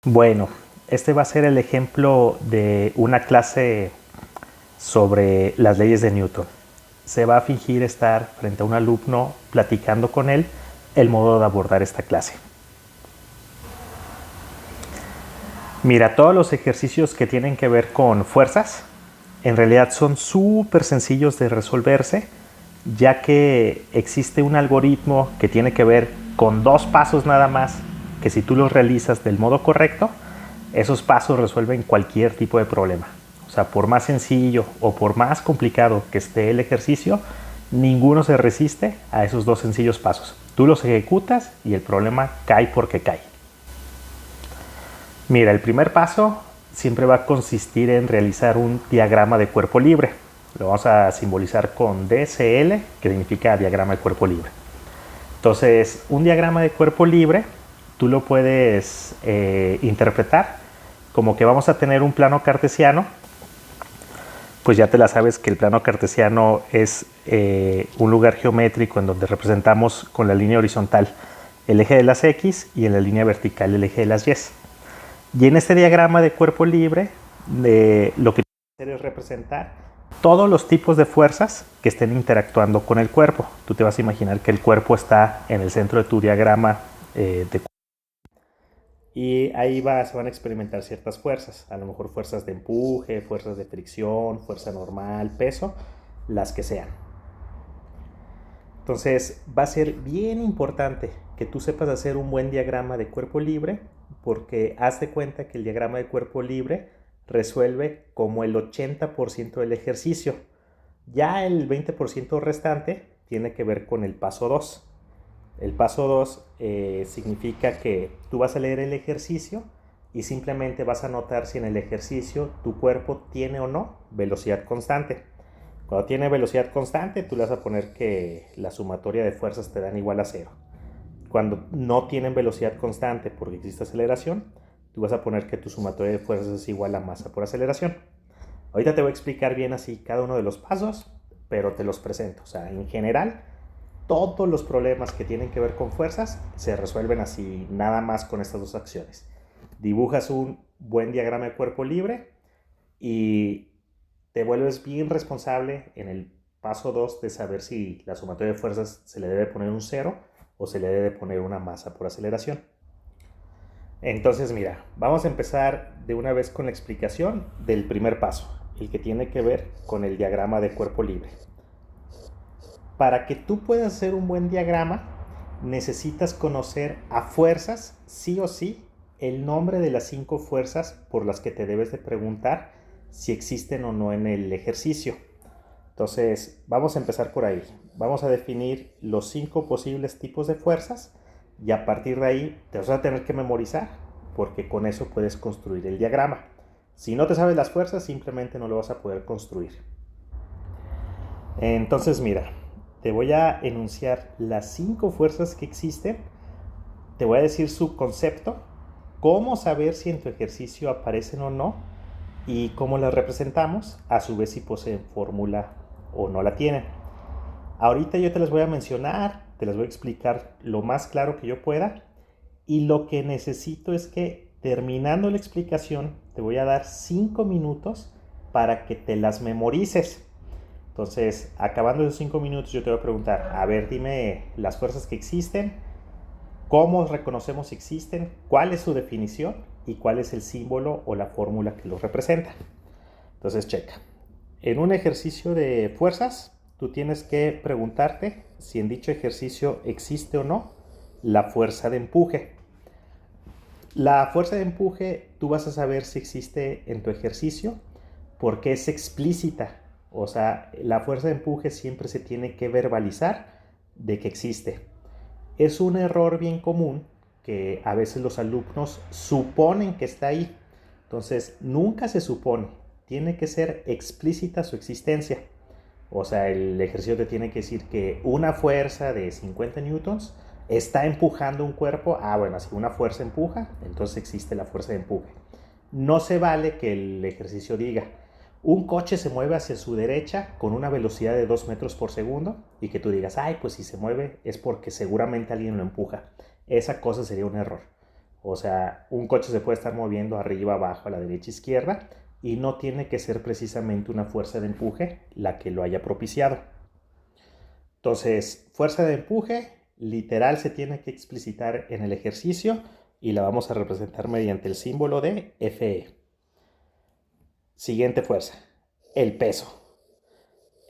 Bueno, este va a ser el ejemplo de una clase sobre las leyes de Newton. Se va a fingir estar frente a un alumno platicando con él el modo de abordar esta clase. Mira, todos los ejercicios que tienen que ver con fuerzas en realidad son súper sencillos de resolverse, ya que existe un algoritmo que tiene que ver con 2 pasos nada más, que si tú los realizas del modo correcto, esos pasos resuelven cualquier tipo de problema. O sea, por más sencillo o por más complicado que esté el ejercicio, ninguno se resiste a esos 2 sencillos pasos. Tú los ejecutas y el problema cae porque cae. Mira, el primer paso siempre va a consistir en realizar un diagrama de cuerpo libre. Lo vamos a simbolizar con DCL, que significa diagrama de cuerpo libre. Entonces, un diagrama de cuerpo libre, tú lo puedes interpretar como que vamos a tener un plano cartesiano. Pues ya te la sabes que el plano cartesiano es un lugar geométrico en donde representamos con la línea horizontal el eje de las X y en la línea vertical el eje de las Y. Y en este diagrama de cuerpo libre, lo que hacer es representar todos los tipos de fuerzas que estén interactuando con el cuerpo. Tú te vas a imaginar que el cuerpo está en el centro de tu diagrama y ahí se van a experimentar ciertas fuerzas, a lo mejor fuerzas de empuje, fuerzas de fricción, fuerza normal, peso, las que sean. Entonces va a ser bien importante que tú sepas hacer un buen diagrama de cuerpo libre, porque haz de cuenta que el diagrama de cuerpo libre resuelve como el 80% del ejercicio. Ya el 20% restante tiene que ver con el paso 2. El paso 2 significa que tú vas a leer el ejercicio y simplemente vas a notar si en el ejercicio tu cuerpo tiene o no velocidad constante. Cuando tiene velocidad constante, tú le vas a poner que la sumatoria de fuerzas te dan igual a 0. Cuando no tienen velocidad constante porque existe aceleración, tú vas a poner que tu sumatoria de fuerzas es igual a masa por aceleración. Ahorita te voy a explicar bien así cada uno de los pasos, pero te los presento. O sea, en general, todos los problemas que tienen que ver con fuerzas se resuelven así, nada más con estas 2 acciones. Dibujas un buen diagrama de cuerpo libre y te vuelves bien responsable en el paso 2 de saber si la sumatoria de fuerzas se le debe poner un 0 o se le debe poner una masa por aceleración. Entonces, mira, vamos a empezar de una vez con la explicación del primer paso, el que tiene que ver con el diagrama de cuerpo libre. Para que tú puedas hacer un buen diagrama, necesitas conocer a fuerzas, sí o sí, el nombre de las 5 fuerzas por las que te debes de preguntar si existen o no en el ejercicio. Entonces, vamos a empezar por ahí. Vamos a definir los 5 posibles tipos de fuerzas y a partir de ahí te vas a tener que memorizar, porque con eso puedes construir el diagrama. Si no te sabes las fuerzas, simplemente no lo vas a poder construir. Entonces, mira, te voy a enunciar las 5 fuerzas que existen, te voy a decir su concepto, cómo saber si en tu ejercicio aparecen o no y cómo las representamos, a su vez si poseen fórmula o no la tienen. Ahorita yo te las voy a mencionar, te las voy a explicar lo más claro que yo pueda y lo que necesito es que terminando la explicación te voy a dar 5 minutos para que te las memorices. Entonces, acabando esos 5 minutos, yo te voy a preguntar, a ver, dime las fuerzas que existen, cómo reconocemos si existen, cuál es su definición y cuál es el símbolo o la fórmula que los representa. Entonces, checa. En un ejercicio de fuerzas, tú tienes que preguntarte si en dicho ejercicio existe o no la fuerza de empuje. La fuerza de empuje, tú vas a saber si existe en tu ejercicio porque es explícita. O sea, la fuerza de empuje siempre se tiene que verbalizar de que existe. Es un error bien común que a veces los alumnos suponen que está ahí. Entonces, nunca se supone. Tiene que ser explícita su existencia. O sea, el ejercicio te tiene que decir que una fuerza de 50 newtons está empujando un cuerpo. Ah, bueno, si una fuerza empuja, entonces existe la fuerza de empuje. No se vale que el ejercicio diga, un coche se mueve hacia su derecha con una velocidad de 2 metros por segundo y que tú digas, ay, pues si se mueve es porque seguramente alguien lo empuja. Esa cosa sería un error. O sea, un coche se puede estar moviendo arriba, abajo, a la derecha, izquierda, y no tiene que ser precisamente una fuerza de empuje la que lo haya propiciado. Entonces, fuerza de empuje literal se tiene que explicitar en el ejercicio y la vamos a representar mediante el símbolo de Fe. Siguiente fuerza, el peso.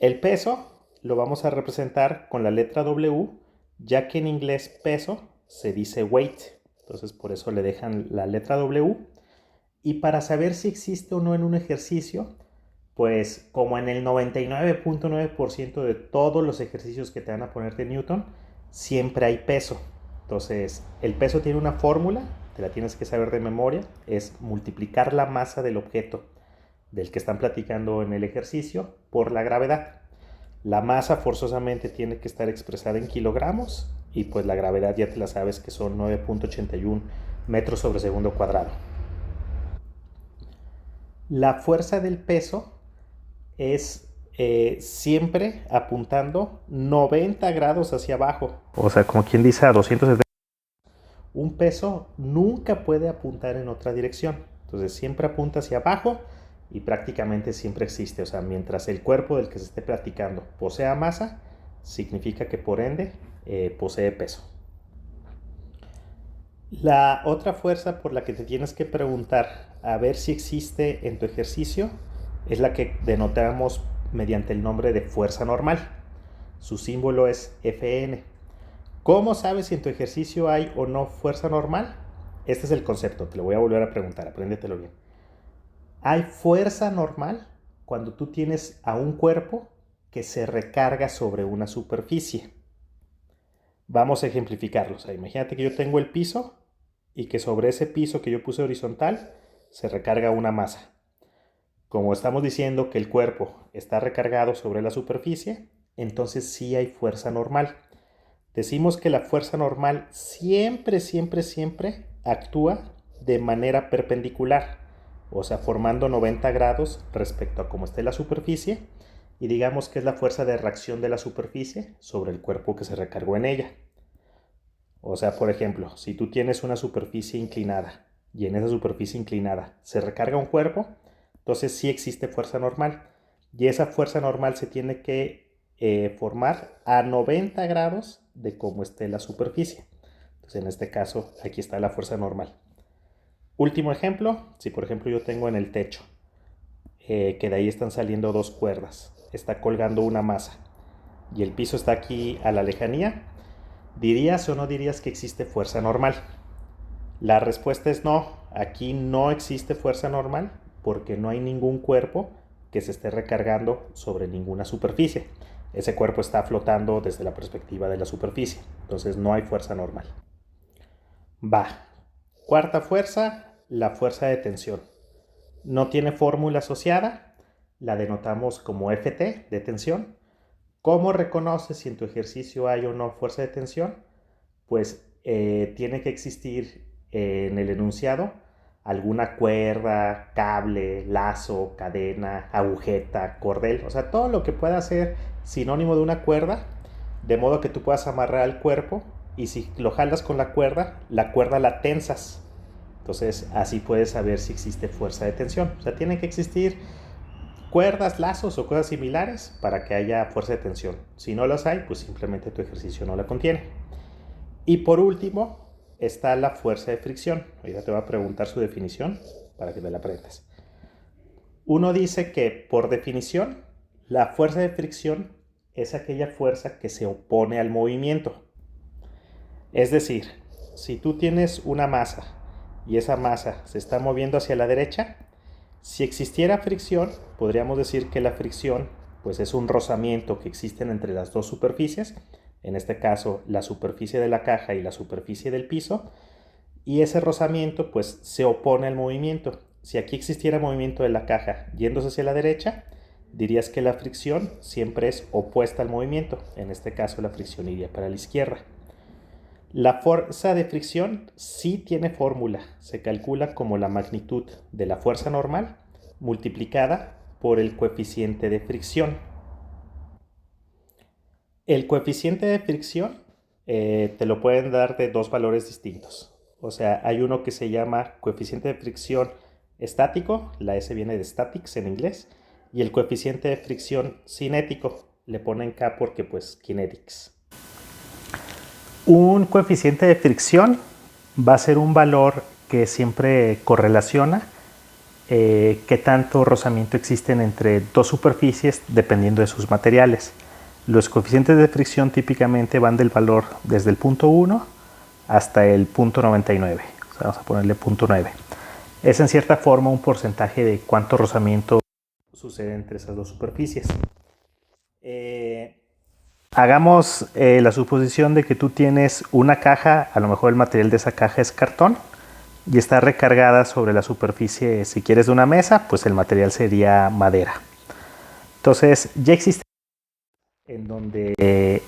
El peso lo vamos a representar con la letra W, ya que en inglés peso se dice weight. Entonces por eso le dejan la letra W. Y para saber si existe o no en un ejercicio, pues como en el 99.9% de todos los ejercicios que te van a poner de Newton, siempre hay peso. Entonces, el peso tiene una fórmula, te la tienes que saber de memoria, es multiplicar la masa del objeto del que están platicando en el ejercicio por la gravedad. La masa forzosamente tiene que estar expresada en kilogramos y pues la gravedad ya te la sabes que son 9.81 metros sobre segundo cuadrado. La fuerza del peso es siempre apuntando 90 grados hacia abajo. O sea, como quien dice a 270. Un peso nunca puede apuntar en otra dirección. Entonces siempre apunta hacia abajo y prácticamente siempre existe. O sea, mientras el cuerpo del que se esté platicando posea masa, significa que por ende posee peso. La otra fuerza por la que te tienes que preguntar a ver si existe en tu ejercicio es la que denotamos mediante el nombre de fuerza normal. Su símbolo es Fn. ¿Cómo sabes si en tu ejercicio hay o no fuerza normal? Este es el concepto, te lo voy a volver a preguntar, apréndetelo bien. Hay fuerza normal cuando tú tienes a un cuerpo que se recarga sobre una superficie. Vamos a ejemplificarlo. O sea, imagínate que yo tengo el piso y que sobre ese piso que yo puse horizontal se recarga una masa. Como estamos diciendo que el cuerpo está recargado sobre la superficie, entonces sí hay fuerza normal. Decimos que la fuerza normal siempre, siempre, siempre actúa de manera perpendicular, o sea, formando 90 grados respecto a cómo esté la superficie, y digamos que es la fuerza de reacción de la superficie sobre el cuerpo que se recargó en ella. O sea, por ejemplo, si tú tienes una superficie inclinada y en esa superficie inclinada se recarga un cuerpo, entonces sí existe fuerza normal. Y esa fuerza normal se tiene que formar a 90 grados de cómo esté la superficie. Entonces en este caso aquí está la fuerza normal. Último ejemplo, si por ejemplo yo tengo en el techo, que de ahí están saliendo dos cuerdas, está colgando una masa y el piso está aquí a la lejanía, ¿dirías o no dirías que existe fuerza normal? La respuesta es no, aquí no existe fuerza normal porque no hay ningún cuerpo que se esté recargando sobre ninguna superficie. Ese cuerpo está flotando desde la perspectiva de la superficie, entonces no hay fuerza normal. Va. Cuarta fuerza, la fuerza de tensión. No tiene fórmula asociada, la denotamos como Ft de tensión. ¿Cómo reconoces si en tu ejercicio hay o no fuerza de tensión? Pues tiene que existir en el enunciado alguna cuerda, cable, lazo, cadena, agujeta, cordel, o sea, todo lo que pueda ser sinónimo de una cuerda, de modo que tú puedas amarrar al cuerpo y si lo jalas con la cuerda la tensas. Entonces así puedes saber si existe fuerza de tensión. O sea, tienen que existir cuerdas, lazos o cosas similares para que haya fuerza de tensión. Si no las hay, pues simplemente tu ejercicio no la contiene. Y por último está la fuerza de fricción. Ahorita te voy a preguntar su definición para que te la aprendas. Uno dice que por definición la fuerza de fricción es aquella fuerza que se opone al movimiento. Es decir, si tú tienes una masa y esa masa se está moviendo hacia la derecha, si existiera fricción, podríamos decir que la fricción pues es un rozamiento que existen entre las dos superficies, en este caso la superficie de la caja y la superficie del piso, y ese rozamiento pues se opone al movimiento. Si aquí existiera movimiento de la caja yéndose hacia la derecha, dirías que la fricción siempre es opuesta al movimiento, en este caso la fricción iría para la izquierda. La fuerza de fricción sí tiene fórmula, se calcula como la magnitud de la fuerza normal multiplicada por el coeficiente de fricción. El coeficiente de fricción te lo pueden dar de dos valores distintos. O sea, hay uno que se llama coeficiente de fricción estático, la S viene de statics en inglés, y el coeficiente de fricción cinético, le ponen K porque pues kinetics. Un coeficiente de fricción va a ser un valor que siempre correlaciona qué tanto rozamiento existen entre dos superficies dependiendo de sus materiales. Los coeficientes de fricción típicamente van del valor desde el punto 1 hasta el punto 99. O sea, vamos a ponerle punto 9. Es en cierta forma un porcentaje de cuánto rozamiento sucede entre esas dos superficies. Hagamos la suposición de que tú tienes una caja, a lo mejor el material de esa caja es cartón y está recargada sobre la superficie, si quieres, de una mesa, pues el material sería madera. Entonces ya existe en donde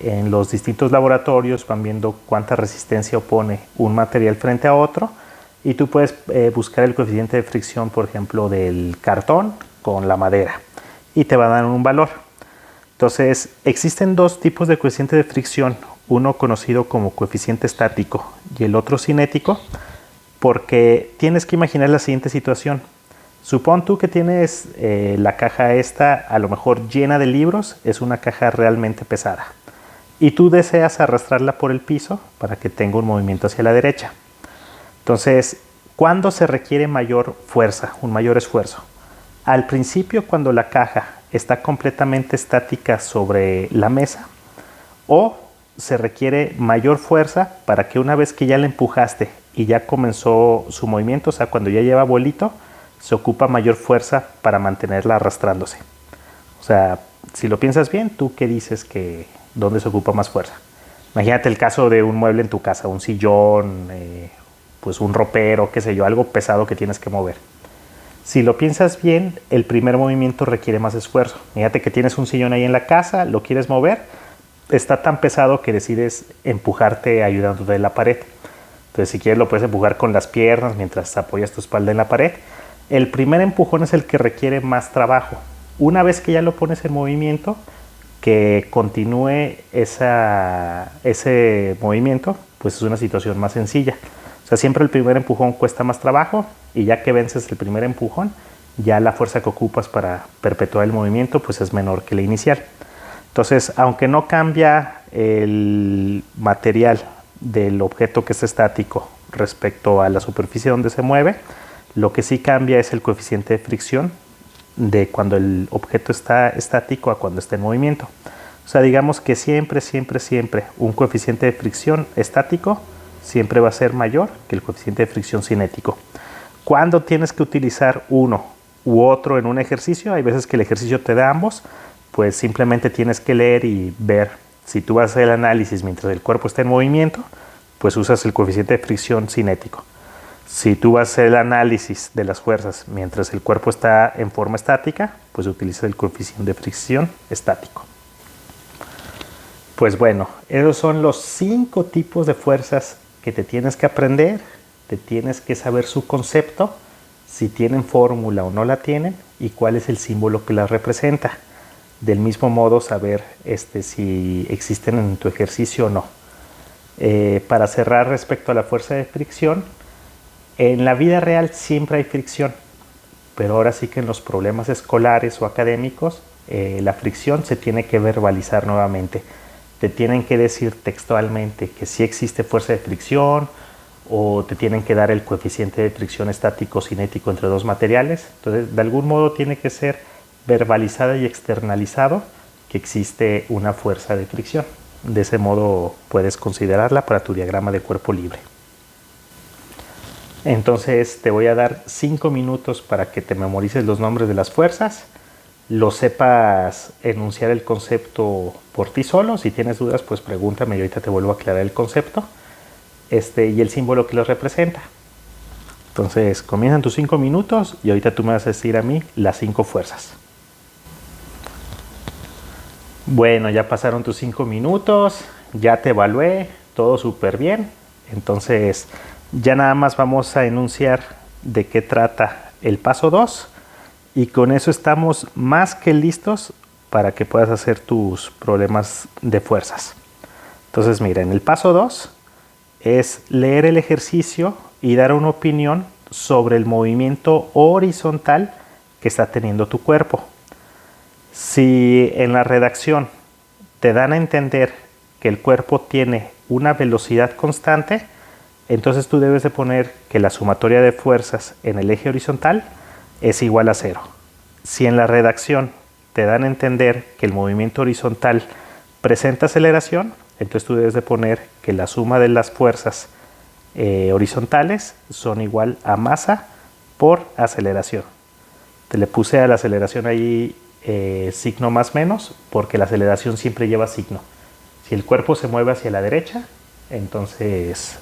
en los distintos laboratorios van viendo cuánta resistencia opone un material frente a otro y tú puedes buscar el coeficiente de fricción, por ejemplo, del cartón con la madera y te va a dar un valor. Entonces existen dos tipos de coeficiente de fricción, uno conocido como coeficiente estático y el otro cinético, porque tienes que imaginar la siguiente situación. Supón tú que tienes la caja esta a lo mejor llena de libros, es una caja realmente pesada y tú deseas arrastrarla por el piso para que tenga un movimiento hacia la derecha. Entonces, ¿cuándo se requiere mayor fuerza, un mayor esfuerzo? Al principio, cuando la caja está completamente estática sobre la mesa, o se requiere mayor fuerza para que una vez que ya la empujaste y ya comenzó su movimiento, o sea, cuando ya lleva vuelito, se ocupa mayor fuerza para mantenerla arrastrándose. O sea, si lo piensas bien, ¿tú qué dices que dónde se ocupa más fuerza? Imagínate el caso de un mueble en tu casa, un sillón, pues un ropero, qué sé yo, algo pesado que tienes que mover. Si lo piensas bien, el primer movimiento requiere más esfuerzo. Fíjate que tienes un sillón ahí en la casa, lo quieres mover, está tan pesado que decides empujarte ayudándote de la pared. Entonces, si quieres, lo puedes empujar con las piernas mientras apoyas tu espalda en la pared. El primer empujón es el que requiere más trabajo. Una vez que ya lo pones en movimiento, que continúe ese movimiento, pues es una situación más sencilla. O sea, siempre el primer empujón cuesta más trabajo y ya que vences el primer empujón, ya la fuerza que ocupas para perpetuar el movimiento pues es menor que la inicial. Entonces, aunque no cambia el material del objeto que es estático respecto a la superficie donde se mueve, lo que sí cambia es el coeficiente de fricción de cuando el objeto está estático a cuando está en movimiento. O sea, digamos que siempre un coeficiente de fricción estático siempre va a ser mayor que el coeficiente de fricción cinético. Cuando tienes que utilizar uno u otro en un ejercicio, hay veces que el ejercicio te da ambos, pues simplemente tienes que leer y ver. Si tú vas a hacer el análisis mientras el cuerpo está en movimiento, pues usas el coeficiente de fricción cinético. Si tú vas a hacer el análisis de las fuerzas mientras el cuerpo está en forma estática, pues utilizas el coeficiente de fricción estático. Pues bueno, esos son los 5 tipos de fuerzas que te tienes que aprender, te tienes que saber su concepto, si tienen fórmula o no la tienen y cuál es el símbolo que las representa. Del mismo modo saber si existen en tu ejercicio o no. Para cerrar respecto a la fuerza de fricción, en la vida real siempre hay fricción, pero ahora sí que en los problemas escolares o académicos la fricción se tiene que verbalizar nuevamente. Te tienen que decir textualmente que sí existe fuerza de fricción o te tienen que dar el coeficiente de fricción estático cinético entre dos materiales. Entonces, de algún modo tiene que ser verbalizado y externalizado que existe una fuerza de fricción. De ese modo puedes considerarla para tu diagrama de cuerpo libre. Entonces te voy a dar 5 minutos para que te memorices los nombres de las fuerzas, lo sepas enunciar el concepto por ti solo. Si tienes dudas, pues pregúntame y ahorita te vuelvo a aclarar el concepto y el símbolo que los representa. Entonces comienzan tus 5 minutos y ahorita tú me vas a decir a mí las 5 fuerzas. Bueno, ya pasaron tus 5 minutos, ya te evalué, todo súper bien. Entonces ya nada más vamos a enunciar de qué trata el paso 2 y con eso estamos más que listos para que puedas hacer tus problemas de fuerzas. Entonces mira, en el paso 2 es leer el ejercicio y dar una opinión sobre el movimiento horizontal que está teniendo tu cuerpo. Si en la redacción te dan a entender que el cuerpo tiene una velocidad constante, entonces tú debes de poner que la sumatoria de fuerzas en el eje horizontal es igual a 0. Si en la redacción te dan a entender que el movimiento horizontal presenta aceleración, entonces tú debes de poner que la suma de las fuerzas horizontales son igual a masa por aceleración. Te le puse a la aceleración ahí signo más menos porque la aceleración siempre lleva signo. Si el cuerpo se mueve hacia la derecha, entonces,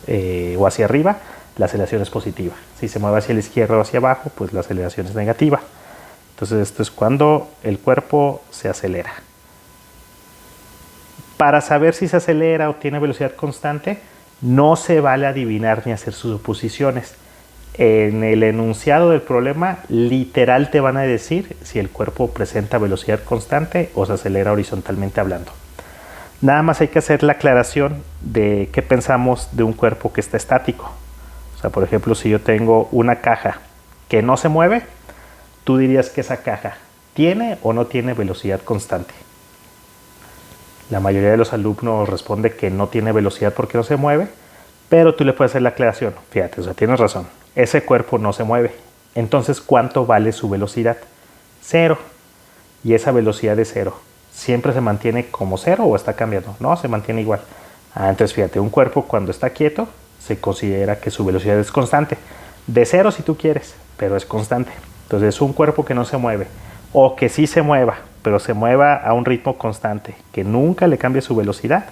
o hacia arriba, la aceleración es positiva. Si se mueve hacia la izquierda o hacia abajo, pues la aceleración es negativa. Entonces esto es cuando el cuerpo se acelera. Para saber si se acelera o tiene velocidad constante, no se vale adivinar ni hacer sus suposiciones. En el enunciado del problema, literal te van a decir si el cuerpo presenta velocidad constante o se acelera horizontalmente hablando. Nada más hay que hacer la aclaración de qué pensamos de un cuerpo que está estático. O sea, por ejemplo, si yo tengo una caja que no se mueve, tú dirías que esa caja tiene o no tiene velocidad constante. La mayoría de los alumnos responde que no tiene velocidad porque no se mueve, pero tú le puedes hacer la aclaración. Fíjate, o sea, tienes razón. Ese cuerpo no se mueve. Entonces, ¿cuánto vale su velocidad? 0. Y esa velocidad de 0, ¿siempre se mantiene como 0 o está cambiando? No, se mantiene igual. Entonces, fíjate, un cuerpo cuando está quieto se considera que su velocidad es constante. De 0 si tú quieres, pero es constante. Entonces, un cuerpo que no se mueve o que sí se mueva, pero se mueva a un ritmo constante, que nunca le cambie su velocidad.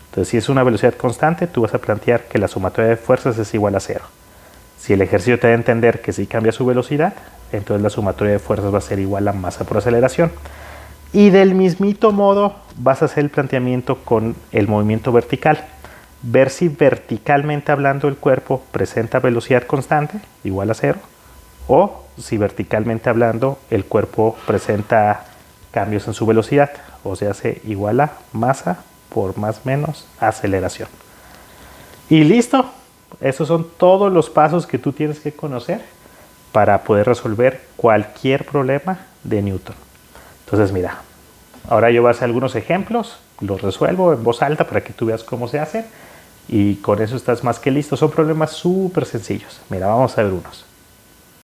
Entonces, si es una velocidad constante, tú vas a plantear que la sumatoria de fuerzas es igual a 0. Si el ejercicio te da a entender que sí cambia su velocidad, entonces la sumatoria de fuerzas va a ser igual a masa por aceleración. Y del mismito modo vas a hacer el planteamiento con el movimiento vertical. Ver si verticalmente hablando el cuerpo presenta velocidad constante, igual a 0, o si verticalmente hablando el cuerpo presenta cambios en su velocidad, o sea, hace igual a masa por más menos aceleración. Y listo, esos son todos los pasos que tú tienes que conocer para poder resolver cualquier problema de Newton. Entonces mira, ahora yo voy a hacer algunos ejemplos, los resuelvo en voz alta para que tú veas cómo se hacen y con eso estás más que listo. Son problemas súper sencillos. Mira, vamos a ver unos.